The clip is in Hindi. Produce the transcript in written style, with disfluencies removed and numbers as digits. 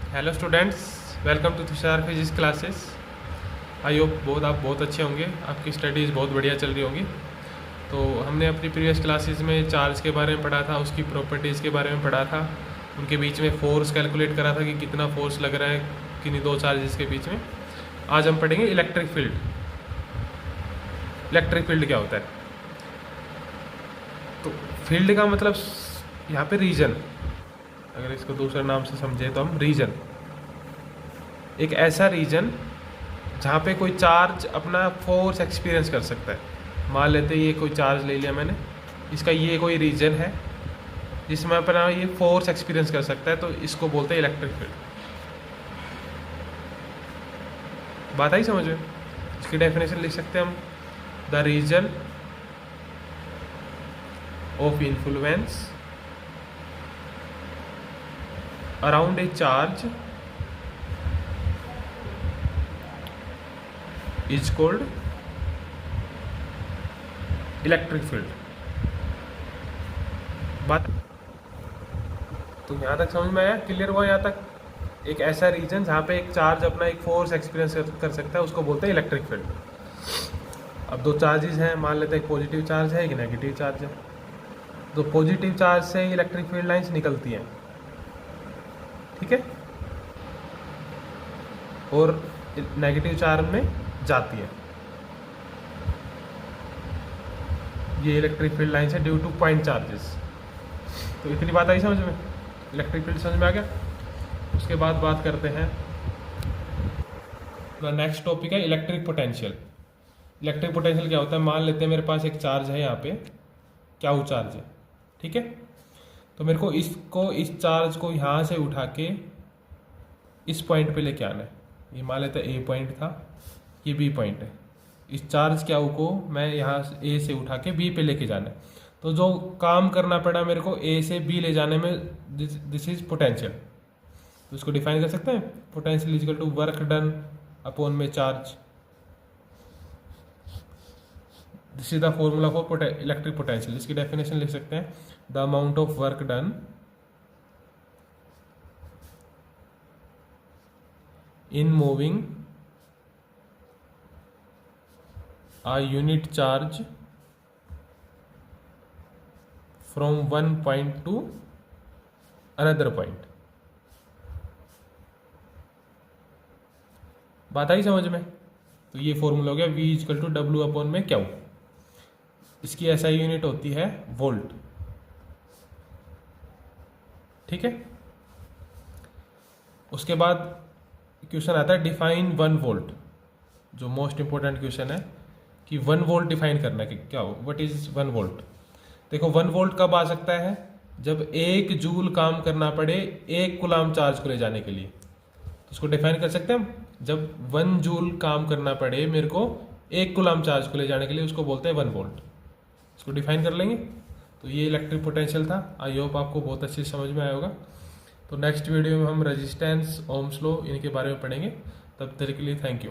Hello students, welcome to Tushar physics classes. I hope आप बहुत अच्छे होंगे, आपकी स्टडीज़ बहुत बढ़िया चल रही होंगी। तो हमने अपनी प्रीवियस क्लासेस में चार्ज के बारे में पढ़ा था, उसकी प्रॉपर्टीज़ के बारे में पढ़ा था, उनके बीच में फोर्स कैलकुलेट करा था कि कितना फोर्स लग रहा है किन्हीं दो चार्जेस के बीच में। आज हम पढ़ेंगे इलेक्ट्रिक फील्ड। इलेक्ट्रिक फील्ड क्या होता है? तो फील्ड का मतलब यहाँ पे रीजन, अगर इसको दूसरे नाम से समझे तो हम रीजन, एक ऐसा रीजन जहाँ पे कोई चार्ज अपना फोर्स एक्सपीरियंस कर सकता है। मान लेते हैं ये कोई चार्ज ले लिया मैंने, इसका ये कोई रीजन है जिसमें अपना ये फोर्स एक्सपीरियंस कर सकता है, तो इसको बोलते हैं इलेक्ट्रिक फील्ड। बात आई समझ में? इसकी डेफिनेशन लिख सकते हैं हम, the reason of influence around a charge is called electric field. बात तो यहाँ तक समझ में आया? क्लियर हुआ यहाँ तक? एक ऐसा रीजन जहाँ पे एक चार्ज अपना एक फोर्स एक्सपीरियंस कर सकता है, उसको बोलते हैं इलेक्ट्रिक फील्ड। अब दो चार्जेस हैं, मान लेते हैं एक पॉजिटिव चार्ज है, एक नेगेटिव चार्ज है। तो पॉजिटिव चार्ज से इलेक्ट्रिक फील्ड लाइंस निकलती हैं, ठीक है, और नेगेटिव चार्ज में जाती है। ये इलेक्ट्रिक फील्ड लाइंस है ड्यू टू पॉइंट चार्जेस। तो इतनी बात आई समझ में? इलेक्ट्रिक फील्ड समझ में आ गया? उसके बाद बात करते हैं, नेक्स्ट टॉपिक है इलेक्ट्रिक पोटेंशियल। इलेक्ट्रिक पोटेंशियल क्या होता है? मान लेते हैं मेरे पास एक चार्ज है, यहाँ पे क्या चार्ज है, ठीक है। तो मेरे को इस चार्ज को यहाँ से उठा के इस पॉइंट पे लेके आना है। ये मान लेते हैं ए पॉइंट था, ये बी पॉइंट है। इस चार्ज क्या को मैं यहाँ ए से उठा के बी पे लेके जाना है। तो जो काम करना पड़ा मेरे को ए से बी ले जाने में, दिस इज पोटेंशियल। तो इसको डिफाइन कर सकते हैं, potential is equal to work done upon में charge. This is the formula for electric potential. इसकी डेफिनेशन लिख सकते हैं, the amount of work done in moving a unit charge from one point to another point। बात आई समझ में? तो ये फॉर्मूला हो गया V equal to W upon में क्यू। इसकी ऐसा यूनिट होती है वोल्ट, ठीक है। उसके बाद क्वेश्चन आता है डिफाइन 1 वोल्ट, जो मोस्ट इंपॉर्टेंट क्वेश्चन है कि 1 वोल्ट डिफाइन करना है कि क्या हो, व्हाट इज 1 वोल्ट। देखो 1 वोल्ट कब आ सकता है? जब 1 जूल काम करना पड़े 1 कूलाम चार्ज को ले जाने के लिए। तो उसको डिफाइन कर सकते हैं हम, जब 1 जूल काम करना पड़े मेरे को 1 कूलाम चार्ज को ले जाने के लिए, उसको बोलते हैं 1 वोल्ट। इसको डिफाइन कर लेंगे। तो ये इलेक्ट्रिक पोटेंशियल था। आई होप आपको बहुत अच्छे से समझ में आया होगा। तो नेक्स्ट वीडियो में हम रेजिस्टेंस, ओम्स लॉ, इनके बारे में पढ़ेंगे। तब तक के लिए थैंक यू।